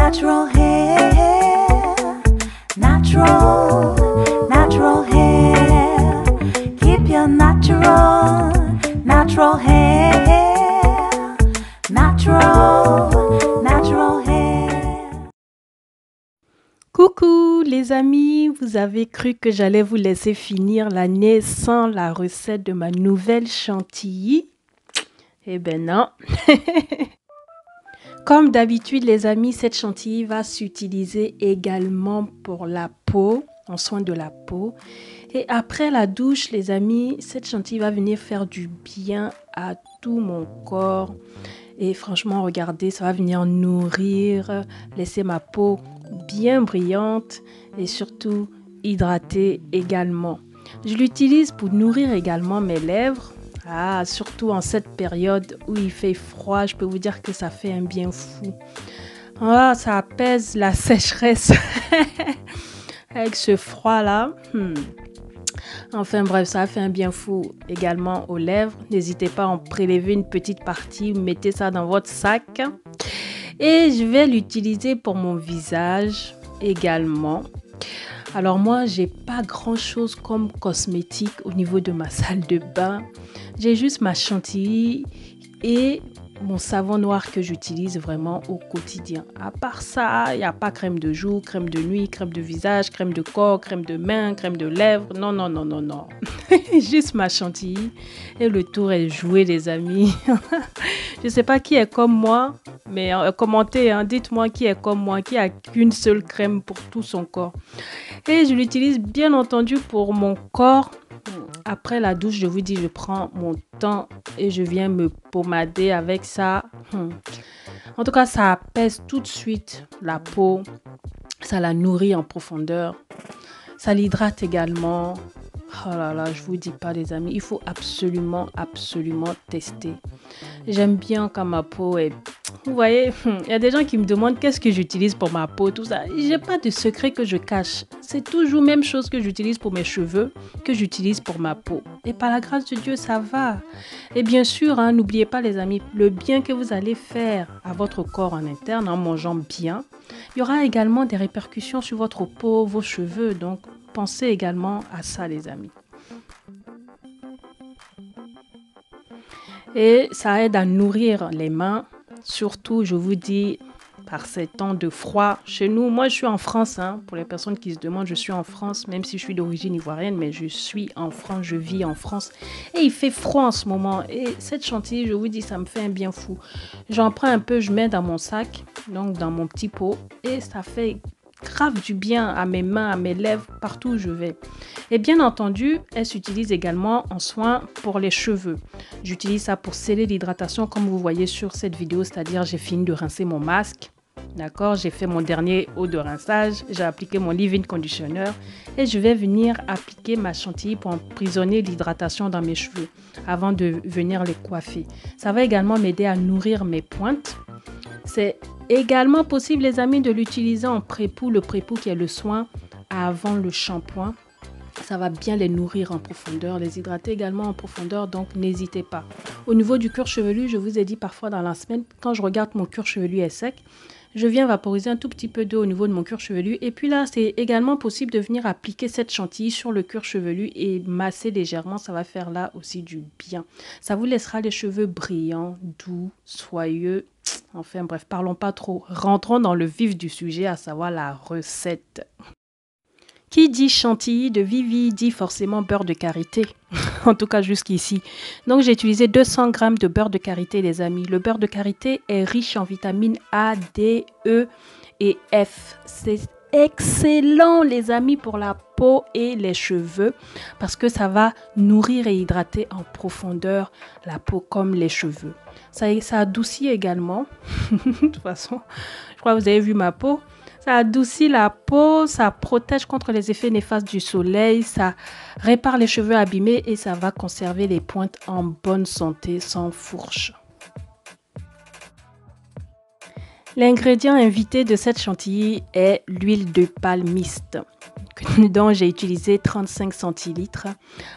natural hair, natural, natural hair. Keep your natural, natural hair, natural, natural hair. Coucou les amis, vous avez cru que j'allais vous laisser finir l'année sans la recette de ma nouvelle chantilly? Eh ben non. Comme d'habitude les amis, cette chantilly va s'utiliser également pour la peau, en soin de la peau. Et après la douche les amis, cette chantilly va venir faire du bien à tout mon corps. Et franchement, regardez, ça va venir nourrir, laisser ma peau bien brillante et surtout hydratée également. Je l'utilise pour nourrir également mes lèvres. Surtout en cette période où il fait froid, je peux vous dire que ça fait un bien fou. Ça apaise la sécheresse avec ce froid-là. Enfin bref, ça fait un bien fou également aux lèvres. N'hésitez pas à en prélever une petite partie, mettez ça dans votre sac. Et je vais l'utiliser pour mon visage également. Alors moi, j'ai pas grand chose comme cosmétique au niveau de ma salle de bain. J'ai juste ma chantilly et mon savon noir que j'utilise vraiment au quotidien. À part ça, il n'y a pas crème de jour, crème de nuit, crème de visage, crème de corps, crème de main, crème de lèvres. Non, non, non, non, non. Juste ma chantilly et le tour est joué les amis. Je ne sais pas qui est comme moi, mais commentez, dites-moi qui est comme moi, qui a qu'une seule crème pour tout son corps. Et je l'utilise bien entendu pour mon corps. Après la douche, je vous dis, je prends mon temps et je viens me pommader avec ça. En tout cas, ça apaise tout de suite la peau. Ça la nourrit en profondeur. Ça l'hydrate également. Oh là là, je vous dis pas les amis, il faut absolument, absolument tester. J'aime bien quand ma peau est... Vous voyez, il y a des gens qui me demandent qu'est-ce que j'utilise pour ma peau, tout ça. J'ai pas de secret que je cache. C'est toujours la même chose que j'utilise pour mes cheveux, que j'utilise pour ma peau. Et par la grâce de Dieu, ça va. Et bien sûr, n'oubliez pas les amis, le bien que vous allez faire à votre corps en interne en mangeant bien, il y aura également des répercussions sur votre peau, vos cheveux. Donc, pensez également à ça les amis. Et ça aide à nourrir les mains. Surtout, je vous dis, par ces temps de froid chez nous. Moi, je suis en France. Pour les personnes qui se demandent, je suis en France. Même si je suis d'origine ivoirienne, mais je suis en France. Je vis en France. Et il fait froid en ce moment. Et cette chantilly, je vous dis, ça me fait un bien fou. J'en prends un peu, je mets dans mon sac, donc dans mon petit pot. Et ça fait grave du bien à mes mains, à mes lèvres, partout où je vais. Et bien entendu, elle s'utilise également en soin pour les cheveux. J'utilise ça pour sceller l'hydratation comme vous voyez sur cette vidéo, c'est-à-dire j'ai fini de rincer mon masque. D'accord, j'ai fait mon dernier eau de rinçage, j'ai appliqué mon leave-in conditioner et je vais venir appliquer ma chantilly pour emprisonner l'hydratation dans mes cheveux avant de venir les coiffer. Ça va également m'aider à nourrir mes pointes. C'est également possible les amis de l'utiliser en pré-pou, le pré-pou qui est le soin avant le shampoing. Ça va bien les nourrir en profondeur, les hydrater également en profondeur, donc n'hésitez pas. Au niveau du cuir chevelu, je vous ai dit parfois dans la semaine, quand je regarde mon cuir chevelu est sec, je viens vaporiser un tout petit peu d'eau au niveau de mon cuir chevelu. Et puis là, c'est également possible de venir appliquer cette chantilly sur le cuir chevelu et masser légèrement. Ça va faire là aussi du bien. Ça vous laissera les cheveux brillants, doux, soyeux. Enfin bref, parlons pas trop. Rentrons dans le vif du sujet, à savoir la recette. Qui dit chantilly de Vivi dit forcément beurre de karité, en tout cas jusqu'ici. Donc j'ai utilisé 200 g de beurre de karité les amis. Le beurre de karité est riche en vitamines A, D, E et F. C'est excellent les amis pour la peau et les cheveux parce que ça va nourrir et hydrater en profondeur la peau comme les cheveux. Ça adoucit également. De toute façon, je crois que vous avez vu ma peau. Ça adoucit la peau, ça protège contre les effets néfastes du soleil, ça répare les cheveux abîmés et ça va conserver les pointes en bonne santé sans fourche. L'ingrédient invité de cette chantilly est l'huile de palmiste dont j'ai utilisé 35 centilitres.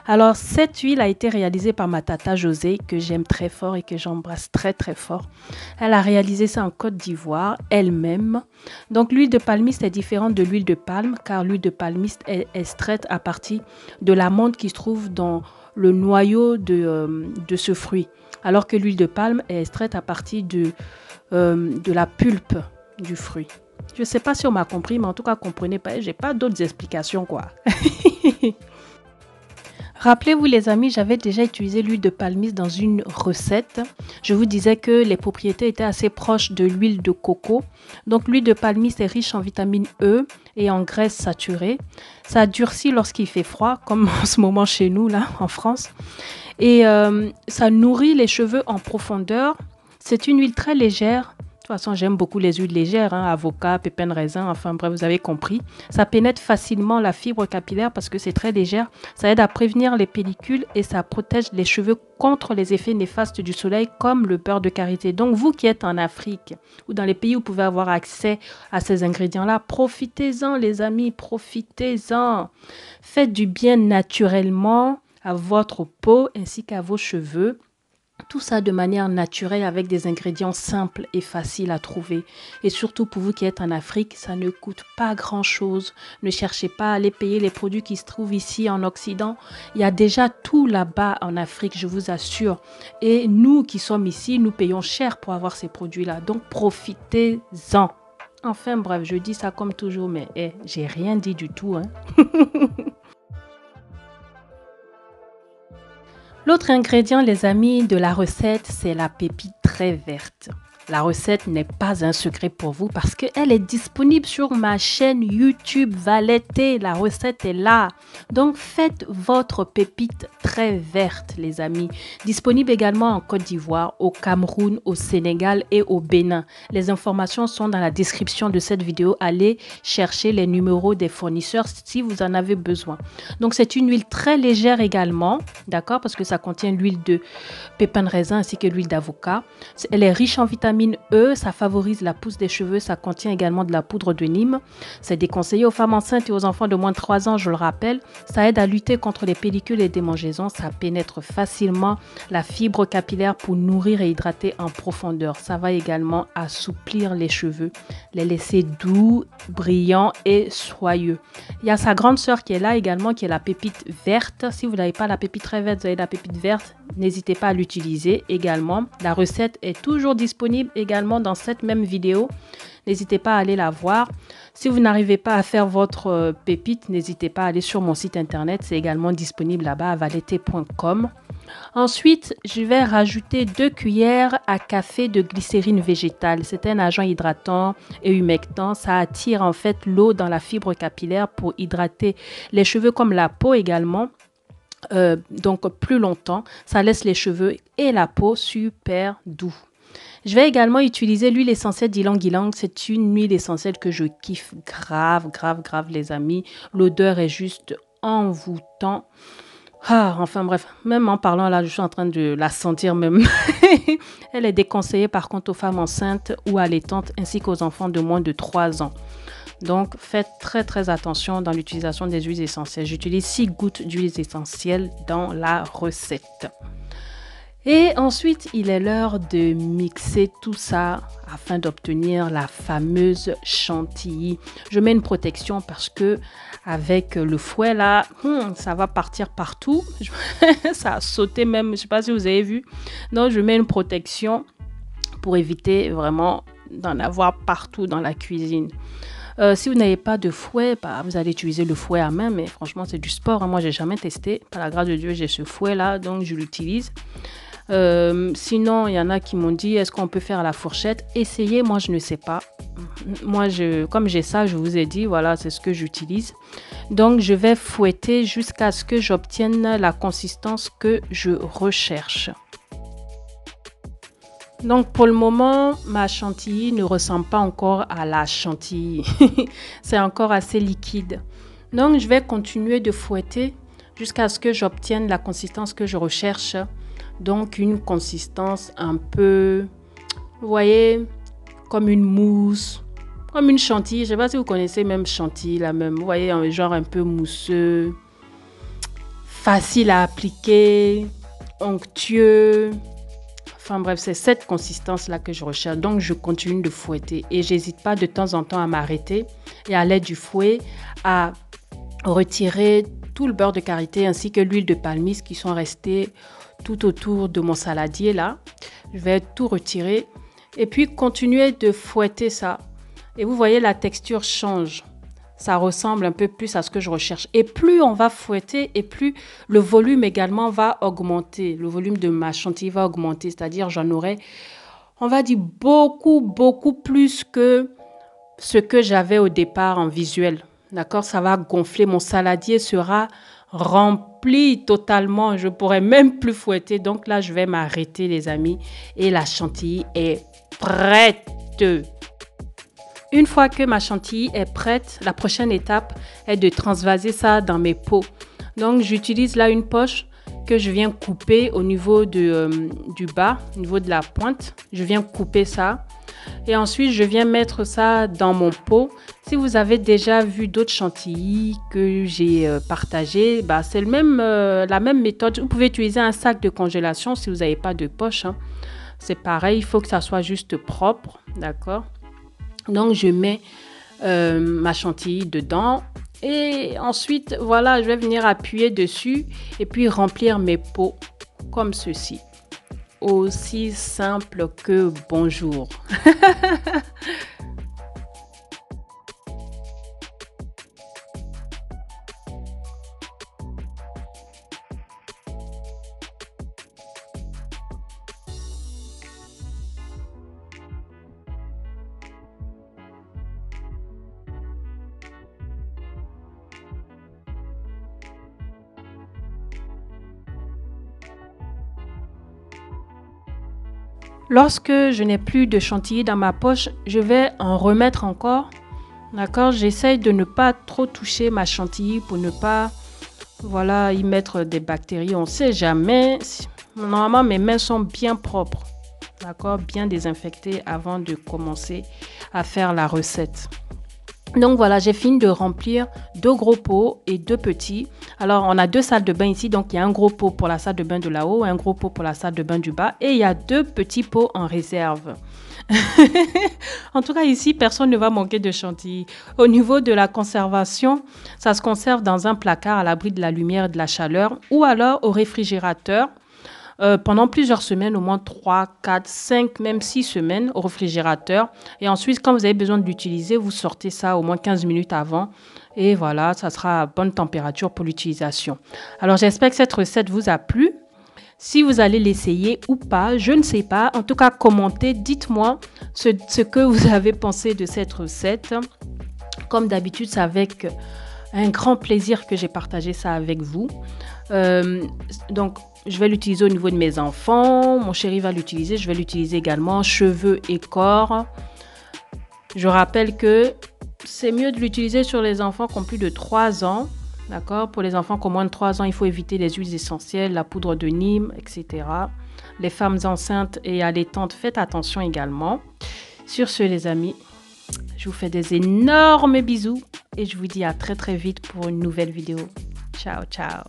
Alors, cette huile a été réalisée par ma tata Josée, que j'aime très fort et que j'embrasse très très fort. Elle a réalisé ça en Côte d'Ivoire, elle-même. Donc, l'huile de palmiste est différente de l'huile de palme, car l'huile de palmiste est extraite à partir de l'amande qui se trouve dans le noyau de ce fruit. Alors que l'huile de palme est extraite à partir de la pulpe du fruit. Je ne sais pas si on m'a compris, mais en tout cas, comprenez pas. J'ai pas d'autres explications, quoi. Rappelez-vous, les amis, j'avais déjà utilisé l'huile de palmiste dans une recette. Je vous disais que les propriétés étaient assez proches de l'huile de coco. Donc, l'huile de palmiste est riche en vitamine E et en graisse saturée. Ça durcit lorsqu'il fait froid, comme en ce moment chez nous, là, en France. Et ça nourrit les cheveux en profondeur. C'est une huile très légère. De toute façon, j'aime beaucoup les huiles légères, hein, avocat, pépins de raisin, enfin bref, vous avez compris. Ça pénètre facilement la fibre capillaire parce que c'est très légère. Ça aide à prévenir les pellicules et ça protège les cheveux contre les effets néfastes du soleil comme le beurre de karité. Donc, vous qui êtes en Afrique ou dans les pays où vous pouvez avoir accès à ces ingrédients-là, profitez-en les amis, profitez-en. Faites du bien naturellement à votre peau ainsi qu'à vos cheveux. Tout ça de manière naturelle avec des ingrédients simples et faciles à trouver. Et surtout pour vous qui êtes en Afrique, ça ne coûte pas grand-chose. Ne cherchez pas à aller payer les produits qui se trouvent ici en Occident. Il y a déjà tout là-bas en Afrique, je vous assure. Et nous qui sommes ici, nous payons cher pour avoir ces produits-là. Donc profitez-en. Enfin bref, je dis ça comme toujours, mais j'ai rien dit du tout, hein. L'autre ingrédient, les amis, de la recette, c'est la pépite très verte. La recette n'est pas un secret pour vous parce qu'elle est disponible sur ma chaîne YouTube Valetté. La recette est là. Donc, faites votre pépite très verte, les amis. Disponible également en Côte d'Ivoire, au Cameroun, au Sénégal et au Bénin. Les informations sont dans la description de cette vidéo. Allez chercher les numéros des fournisseurs si vous en avez besoin. Donc, c'est une huile très légère également, d'accord, parce que ça contient l'huile de pépins de raisin ainsi que l'huile d'avocat. Elle est riche en vitamine E, ça favorise la pousse des cheveux, ça contient également de la poudre de Nîmes. C'est déconseillé aux femmes enceintes et aux enfants de moins de 3 ans, je le rappelle. Ça aide à lutter contre les pellicules et démangeaisons, ça pénètre facilement la fibre capillaire pour nourrir et hydrater en profondeur. Ça va également assouplir les cheveux, les laisser doux, brillants et soyeux. Il y a sa grande sœur qui est là également, qui est la pépite verte. Si vous n'avez pas la pépite très verte, vous avez la pépite verte, n'hésitez pas à l'utiliser également. La recette est toujours disponible également dans cette même vidéo. N'hésitez pas à aller la voir. Si vous n'arrivez pas à faire votre pépite, n'hésitez pas à aller sur mon site internet. C'est également disponible là-bas à valetté.com. Ensuite, je vais rajouter 2 cuillères à café de glycérine végétale. C'est un agent hydratant et humectant. Ça attire en fait l'eau dans la fibre capillaire pour hydrater les cheveux comme la peau également. Donc plus longtemps. Ça laisse les cheveux et la peau super doux. Je vais également utiliser l'huile essentielle d'ylang-ylang. C'est une huile essentielle que je kiffe grave les amis. L'odeur est juste envoûtante. Enfin bref, même en parlant là, je suis en train de la sentir même. Elle est déconseillée par contre aux femmes enceintes ou allaitantes ainsi qu'aux enfants de moins de 3 ans. Donc, faites très attention dans l'utilisation des huiles essentielles. J'utilise 6 gouttes d'huiles essentielles dans la recette. Et ensuite, il est l'heure de mixer tout ça afin d'obtenir la fameuse chantilly. Je mets une protection parce que avec le fouet là, ça va partir partout. Ça a sauté même, je ne sais pas si vous avez vu. Donc, je mets une protection pour éviter vraiment d'en avoir partout dans la cuisine. Si vous n'avez pas de fouet, vous allez utiliser le fouet à main, mais franchement, c'est du sport. Hein. Moi, je n'ai jamais testé. Par la grâce de Dieu, j'ai ce fouet-là, donc je l'utilise. Sinon, il y en a qui m'ont dit, est-ce qu'on peut faire à la fourchette? Essayez, moi, je ne sais pas. Moi, comme j'ai ça, je vous ai dit, voilà, c'est ce que j'utilise. Donc, je vais fouetter jusqu'à ce que j'obtienne la consistance que je recherche. Donc pour le moment, ma chantilly ne ressemble pas encore à la chantilly. C'est encore assez liquide. Donc je vais continuer de fouetter jusqu'à ce que j'obtienne la consistance que je recherche. Donc une consistance un peu, vous voyez, comme une mousse, comme une chantilly. Je ne sais pas si vous connaissez même chantilly, la même. Vous voyez, un genre un peu mousseux, facile à appliquer, onctueux. Enfin bref, c'est cette consistance-là que je recherche. Donc, je continue de fouetter et j'hésite pas de temps en temps à m'arrêter et à l'aide du fouet à retirer tout le beurre de karité ainsi que l'huile de palmiste qui sont restés tout autour de mon saladier là. Je vais tout retirer et puis continuer de fouetter ça. Et vous voyez, la texture change. Ça ressemble un peu plus à ce que je recherche. Et plus on va fouetter et plus le volume également va augmenter. Le volume de ma chantilly va augmenter. C'est-à-dire, j'en aurai, on va dire, beaucoup plus que ce que j'avais au départ en visuel. D'accord? Ça va gonfler. Mon saladier sera rempli totalement. Je ne pourrai même plus fouetter. Donc là, je vais m'arrêter, les amis. Et la chantilly est prête. Une fois que ma chantilly est prête, la prochaine étape est de transvaser ça dans mes pots. Donc, j'utilise là une poche que je viens couper au niveau du bas, au niveau de la pointe. Je viens couper ça. Et ensuite, je viens mettre ça dans mon pot. Si vous avez déjà vu d'autres chantilly que j'ai partagées, c'est la même méthode. Vous pouvez utiliser un sac de congélation si vous n'avez pas de poche. Hein. C'est pareil, il faut que ça soit juste propre. D'accord? Donc, je mets ma chantilly dedans et ensuite, voilà, je vais venir appuyer dessus et puis remplir mes pots comme ceci. Aussi simple que bonjour. Lorsque je n'ai plus de chantilly dans ma poche, je vais en remettre encore. D'accord? J'essaye de ne pas trop toucher ma chantilly pour ne pas y mettre des bactéries. On ne sait jamais. Normalement, mes mains sont bien propres. D'accord? Bien désinfectées avant de commencer à faire la recette. Donc voilà, j'ai fini de remplir 2 gros pots et 2 petits. Alors, on a 2 salles de bain ici. Donc, il y a un gros pot pour la salle de bain de là-haut et un gros pot pour la salle de bain du bas. Et il y a 2 petits pots en réserve. En tout cas, ici, personne ne va manquer de chantilly. Au niveau de la conservation, ça se conserve dans un placard à l'abri de la lumière et de la chaleur ou alors au réfrigérateur. Pendant plusieurs semaines, au moins 3, 4, 5, même 6 semaines au réfrigérateur. Et ensuite, quand vous avez besoin de l'utiliser, vous sortez ça au moins 15 minutes avant. Et voilà, ça sera à bonne température pour l'utilisation. Alors, j'espère que cette recette vous a plu. Si vous allez l'essayer ou pas, je ne sais pas. En tout cas, commentez, dites-moi ce que vous avez pensé de cette recette. Comme d'habitude, c'est avec un grand plaisir que j'ai partagé ça avec vous. Donc, je vais l'utiliser au niveau de mes enfants. Mon chéri va l'utiliser. Je vais l'utiliser également cheveux et corps. Je rappelle que c'est mieux de l'utiliser sur les enfants qui ont plus de 3 ans. D'accord? Pour les enfants qui ont moins de 3 ans, il faut éviter les huiles essentielles, la poudre de Nîmes, etc. Les femmes enceintes et allaitantes, faites attention également. Sur ce, les amis, je vous fais des énormes bisous et je vous dis à très vite pour une nouvelle vidéo. Ciao, ciao!